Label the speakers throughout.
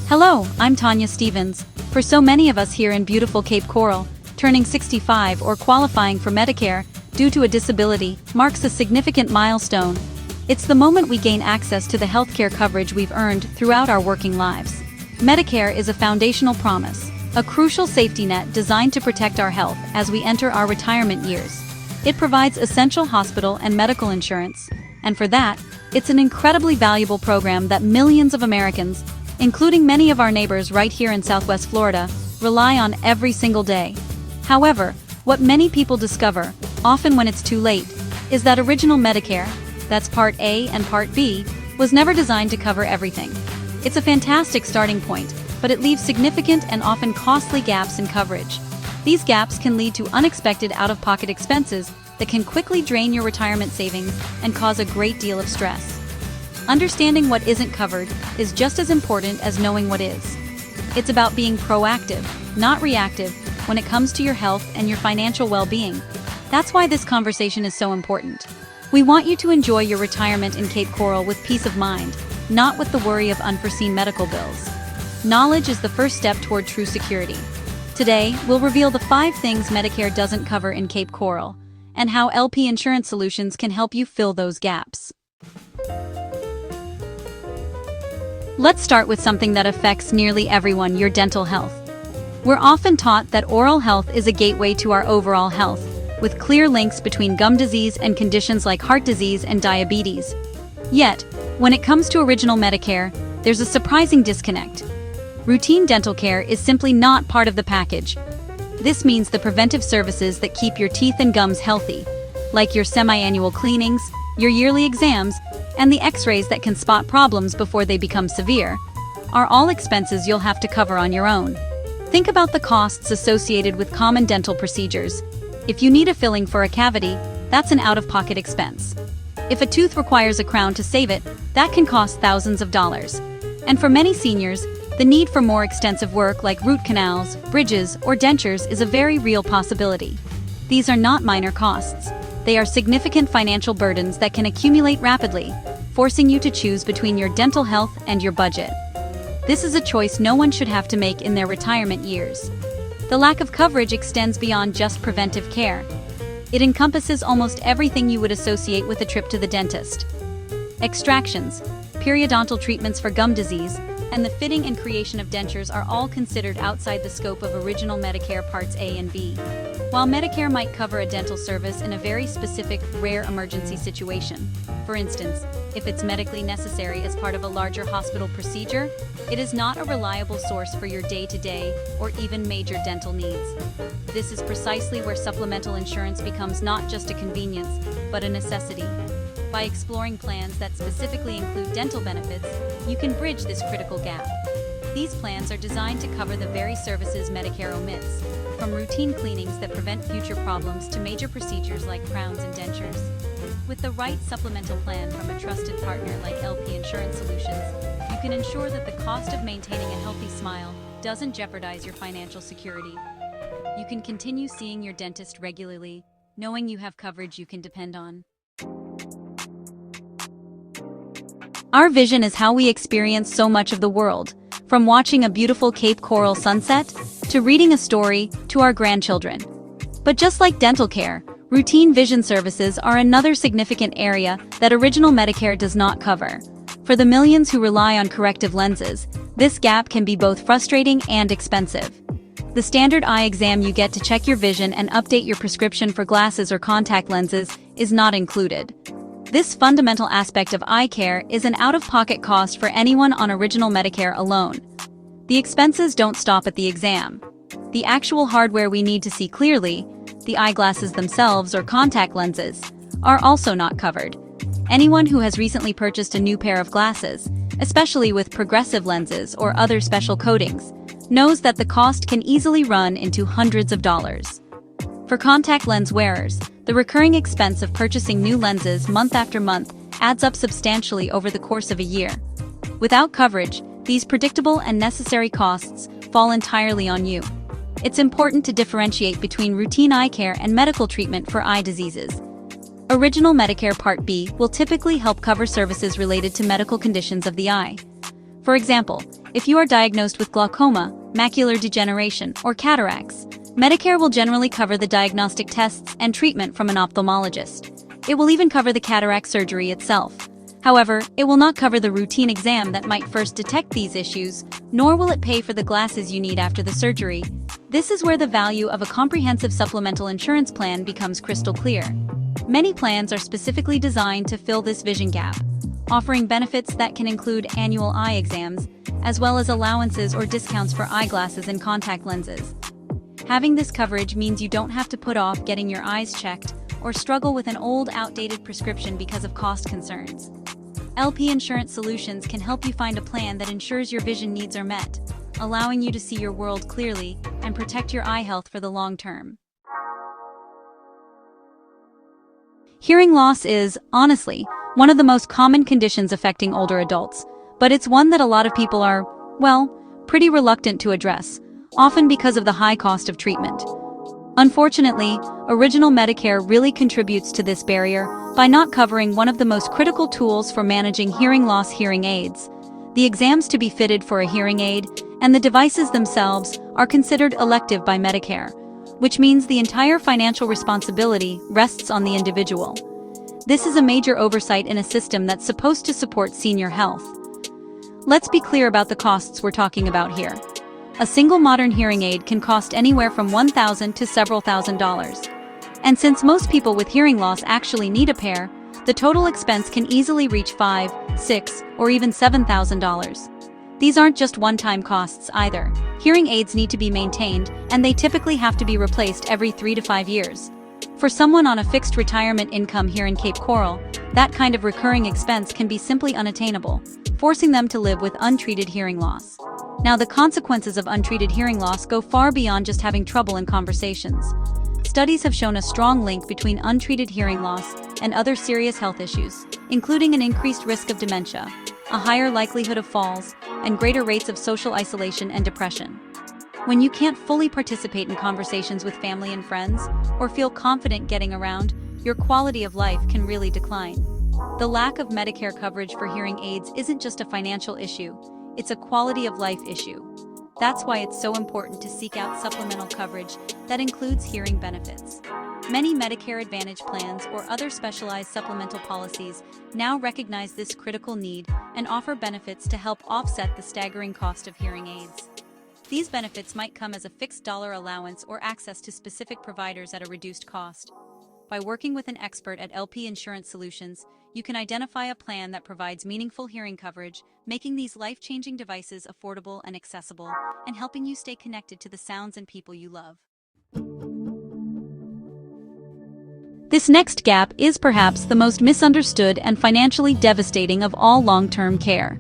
Speaker 1: Hello, I'm Tanya Stevens. For so many of us here in beautiful Cape Coral, turning 65 or qualifying for Medicare due to a disability marks a significant milestone. It's the moment we gain access to the healthcare coverage we've earned throughout our working lives. Medicare is a foundational promise, a crucial safety net designed to protect our health as we enter our retirement years. It provides essential hospital and medical insurance, and for that, it's an incredibly valuable program that millions of Americans, including many of our neighbors right here in Southwest Florida, rely on every single day. However, what many people discover, often when it's too late, is that original Medicare, that's Part A and Part B, was never designed to cover everything. It's a fantastic starting point, but it leaves significant and often costly gaps in coverage. These gaps can lead to unexpected out-of-pocket expenses that can quickly drain your retirement savings and cause a great deal of stress. Understanding what isn't covered is just as important as knowing what is. It's about being proactive, not reactive, when it comes to your health and your financial well-being. That's why this conversation is so important. We want you to enjoy your retirement in Cape Coral with peace of mind, not with the worry of unforeseen medical bills. Knowledge is the first step toward true security. Today, we'll reveal the 5 things Medicare doesn't cover in Cape Coral, and how LP Insurance Solutions can help you fill those gaps. Let's start with something that affects nearly everyone: your dental health. We're often taught that oral health is a gateway to our overall health, with clear links between gum disease and conditions like heart disease and diabetes. Yet, when it comes to original Medicare, there's a surprising disconnect. Routine dental care is simply not part of the package. This means the preventive services that keep your teeth and gums healthy, like your semi-annual cleanings, your yearly exams, and the x-rays that can spot problems before they become severe, are all expenses you'll have to cover on your own. Think about the costs associated with common dental procedures. If you need a filling for a cavity, that's an out-of-pocket expense. If a tooth requires a crown to save it, that can cost thousands of dollars. And for many seniors, the need for more extensive work like root canals, bridges, or dentures is a very real possibility. These are not minor costs. They are significant financial burdens that can accumulate rapidly, forcing you to choose between your dental health and your budget. This is a choice no one should have to make in their retirement years. The lack of coverage extends beyond just preventive care. It encompasses almost everything you would associate with a trip to the dentist. Extractions, periodontal treatments for gum disease, and the fitting and creation of dentures are all considered outside the scope of original Medicare Parts A and B. While Medicare might cover a dental service in a very specific, rare emergency situation, for instance, if it's medically necessary as part of a larger hospital procedure, it is not a reliable source for your day-to-day or even major dental needs. This is precisely where supplemental insurance becomes not just a convenience, but a necessity. By exploring plans that specifically include dental benefits, you can bridge this critical gap. These plans are designed to cover the very services Medicare omits, from routine cleanings that prevent future problems to major procedures like crowns and dentures. With the right supplemental plan from a trusted partner like LP Insurance Solutions, you can ensure that the cost of maintaining a healthy smile doesn't jeopardize your financial security. You can continue seeing your dentist regularly, knowing you have coverage you can depend on. Our vision is how we experience so much of the world, from watching a beautiful Cape Coral sunset, to reading a story, to our grandchildren. But just like dental care, routine vision services are another significant area that original Medicare does not cover. For the millions who rely on corrective lenses, this gap can be both frustrating and expensive. The standard eye exam you get to check your vision and update your prescription for glasses or contact lenses is not included. This fundamental aspect of eye care is an out-of-pocket cost for anyone on original Medicare alone. The expenses don't stop at the exam. The actual hardware we need to see clearly, the eyeglasses themselves or contact lenses, are also not covered. Anyone who has recently purchased a new pair of glasses, especially with progressive lenses or other special coatings, knows that the cost can easily run into hundreds of dollars. For contact lens wearers, the recurring expense of purchasing new lenses month after month adds up substantially over the course of a year. Without coverage, these predictable and necessary costs fall entirely on you. It's important to differentiate between routine eye care and medical treatment for eye diseases. Original Medicare Part B will typically help cover services related to medical conditions of the eye. For example, if you are diagnosed with glaucoma, macular degeneration, or cataracts, Medicare will generally cover the diagnostic tests and treatment from an ophthalmologist. It will even cover the cataract surgery itself. However, it will not cover the routine exam that might first detect these issues, nor will it pay for the glasses you need after the surgery. This is where the value of a comprehensive supplemental insurance plan becomes crystal clear. Many plans are specifically designed to fill this vision gap, offering benefits that can include annual eye exams, as well as allowances or discounts for eyeglasses and contact lenses. Having this coverage means you don't have to put off getting your eyes checked or struggle with an old, outdated prescription because of cost concerns. LP Insurance Solutions can help you find a plan that ensures your vision needs are met, allowing you to see your world clearly and protect your eye health for the long term. Hearing loss is, honestly, one of the most common conditions affecting older adults, but it's one that a lot of people are, well, pretty reluctant to address, often because of the high cost of treatment. Unfortunately, original Medicare really contributes to this barrier by not covering one of the most critical tools for managing hearing loss: hearing aids. The exams to be fitted for a hearing aid and the devices themselves are considered elective by Medicare, which means the entire financial responsibility rests on the individual. This is a major oversight in a system that's supposed to support senior health. Let's be clear about the costs we're talking about here. A single modern hearing aid can cost anywhere from $1,000 to several $1,000s. And since most people with hearing loss actually need a pair, the total expense can easily reach $5,000, $6,000, or even $7,000. These aren't just one-time costs either. Hearing aids need to be maintained, and they typically have to be replaced every 3 to 5 years. For someone on a fixed retirement income here in Cape Coral, that kind of recurring expense can be simply unattainable, forcing them to live with untreated hearing loss. Now, the consequences of untreated hearing loss go far beyond just having trouble in conversations. Studies have shown a strong link between untreated hearing loss and other serious health issues, including an increased risk of dementia, a higher likelihood of falls, and greater rates of social isolation and depression. When you can't fully participate in conversations with family and friends, or feel confident getting around, your quality of life can really decline. The lack of Medicare coverage for hearing aids isn't just a financial issue, it's a quality of life issue. That's why it's so important to seek out supplemental coverage that includes hearing benefits. Many Medicare Advantage plans or other specialized supplemental policies now recognize this critical need and offer benefits to help offset the staggering cost of hearing aids. These benefits might come as a fixed dollar allowance or access to specific providers at a reduced cost. By working with an expert at LP Insurance Solutions, you can identify a plan that provides meaningful hearing coverage, making these life-changing devices affordable and accessible, and helping you stay connected to the sounds and people you love. This next gap is perhaps the most misunderstood and financially devastating of all long-term care.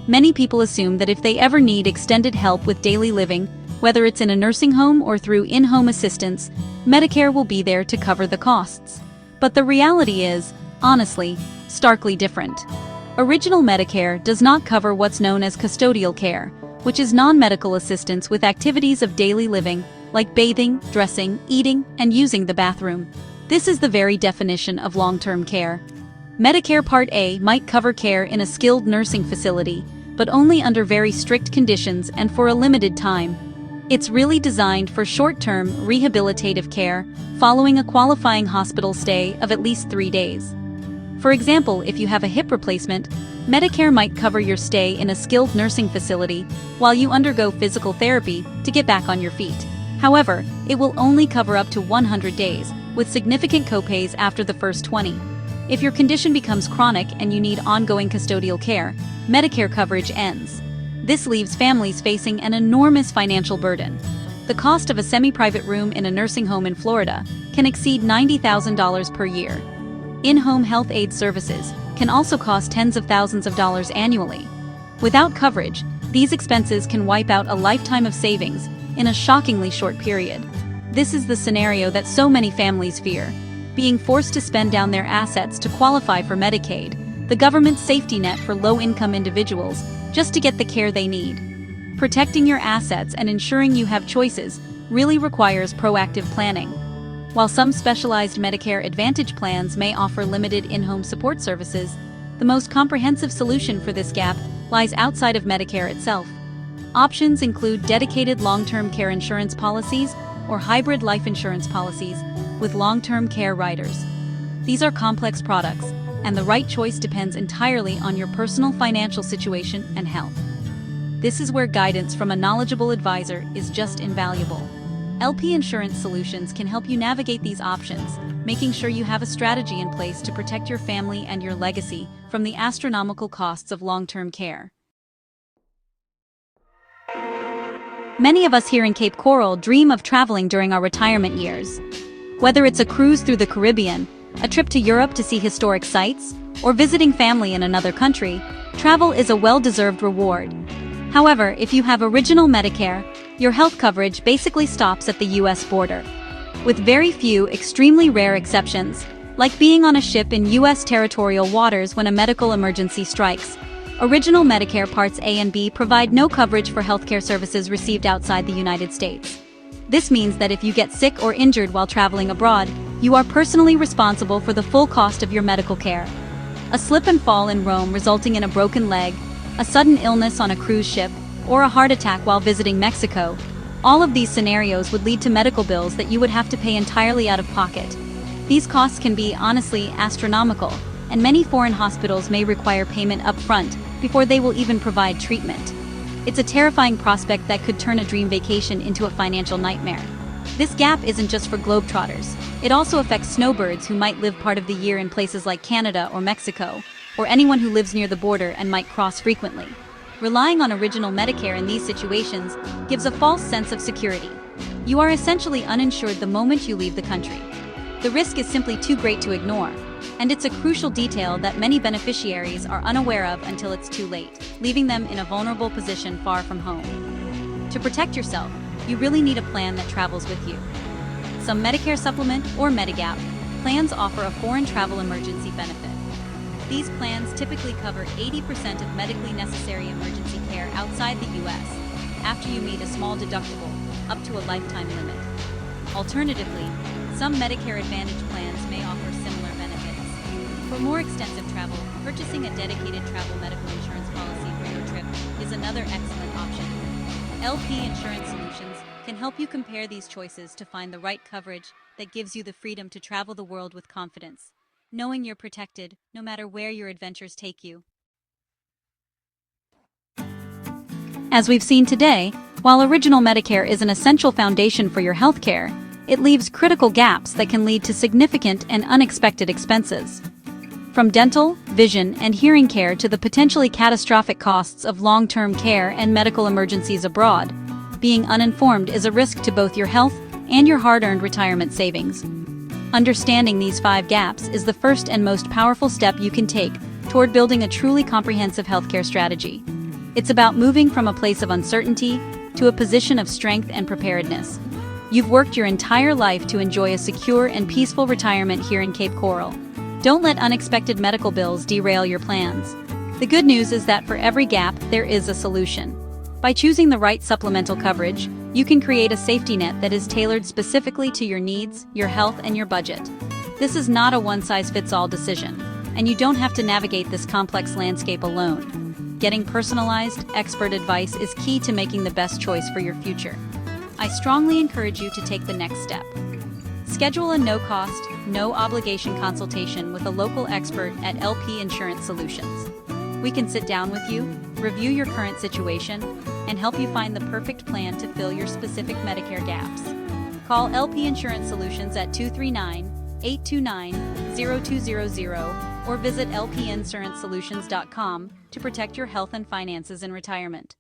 Speaker 1: Many people assume that if they ever need extended help with daily living, whether it's in a nursing home or through in-home assistance, Medicare will be there to cover the costs. But the reality is, honestly, starkly different. Original Medicare does not cover what's known as custodial care, which is non-medical assistance with activities of daily living, like bathing, dressing, eating, and using the bathroom. This is the very definition of long-term care. Medicare Part A might cover care in a skilled nursing facility, but only under very strict conditions and for a limited time. It's really designed for short-term rehabilitative care following a qualifying hospital stay of at least 3 days. For example, if you have a hip replacement, Medicare might cover your stay in a skilled nursing facility while you undergo physical therapy to get back on your feet. However, it will only cover up to 100 days, with significant copays after the first 20. If your condition becomes chronic and you need ongoing custodial care, Medicare coverage ends. This leaves families facing an enormous financial burden. The cost of a semi-private room in a nursing home in Florida can exceed $90,000 per year. In-home health aid services can also cost tens of thousands of dollars annually. Without coverage, these expenses can wipe out a lifetime of savings in a shockingly short period. This is the scenario that so many families fear, being forced to spend down their assets to qualify for Medicaid, the government's safety net for low-income individuals, just to get the care they need. Protecting your assets and ensuring you have choices really requires proactive planning. While some specialized Medicare Advantage plans may offer limited in-home support services, the most comprehensive solution for this gap lies outside of Medicare itself. Options include dedicated long-term care insurance policies or hybrid life insurance policies with long-term care riders. These are complex products, and the right choice depends entirely on your personal financial situation and health. This is where guidance from a knowledgeable advisor is just invaluable. LP Insurance Solutions can help you navigate these options, making sure you have a strategy in place to protect your family and your legacy from the astronomical costs of long-term care. Many of us here in Cape Coral dream of traveling during our retirement years. Whether it's a cruise through the Caribbean, a trip to Europe to see historic sites, or visiting family in another country, travel is a well-deserved reward. However, if you have original Medicare, your health coverage basically stops at the US border. With very few extremely rare exceptions, like being on a ship in US territorial waters when a medical emergency strikes, original Medicare Parts A and B provide no coverage for healthcare services received outside the United States. This means that if you get sick or injured while traveling abroad, you are personally responsible for the full cost of your medical care. A slip and fall in Rome resulting in a broken leg, a sudden illness on a cruise ship, or a heart attack while visiting Mexico, all of these scenarios would lead to medical bills that you would have to pay entirely out of pocket. These costs can be, honestly, astronomical, and many foreign hospitals may require payment up front before they will even provide treatment. It's a terrifying prospect that could turn a dream vacation into a financial nightmare. This gap isn't just for globetrotters. It also affects snowbirds who might live part of the year in places like Canada or Mexico, or anyone who lives near the border and might cross frequently. Relying on original Medicare in these situations gives a false sense of security. You are essentially uninsured the moment you leave the country. The risk is simply too great to ignore, and it's a crucial detail that many beneficiaries are unaware of until it's too late, leaving them in a vulnerable position far from home. To protect yourself, you really need a plan that travels with you. Some Medicare Supplement or Medigap plans offer a foreign travel emergency benefit. These plans typically cover 80% of medically necessary emergency care outside the U.S. after you meet a small deductible, up to a lifetime limit. Alternatively, some Medicare Advantage plans may offer similar benefits. For more extensive travel, purchasing a dedicated travel medical insurance policy for your trip is another excellent option. LP Insurance Solutions can help you compare these choices to find the right coverage that gives you the freedom to travel the world with confidence, knowing you're protected no matter where your adventures take you. As we've seen today, while original Medicare is an essential foundation for your healthcare, it leaves critical gaps that can lead to significant and unexpected expenses. From dental, vision, and hearing care to the potentially catastrophic costs of long-term care and medical emergencies abroad, being uninformed is a risk to both your health and your hard-earned retirement savings. Understanding these 5 gaps is the first and most powerful step you can take toward building a truly comprehensive healthcare strategy. It's about moving from a place of uncertainty to a position of strength and preparedness. You've worked your entire life to enjoy a secure and peaceful retirement here in Cape Coral. Don't let unexpected medical bills derail your plans. The good news is that for every gap, there is a solution. By choosing the right supplemental coverage, you can create a safety net that is tailored specifically to your needs, your health, and your budget. This is not a one-size-fits-all decision, and you don't have to navigate this complex landscape alone. Getting personalized, expert advice is key to making the best choice for your future. I strongly encourage you to take the next step. Schedule a no-cost, no-obligation consultation with a local expert at LP Insurance Solutions. We can sit down with you, review your current situation, and help you find the perfect plan to fill your specific Medicare gaps. Call LP Insurance Solutions at 239-829-0200 or visit lpinsurancesolutions.com to protect your health and finances in retirement.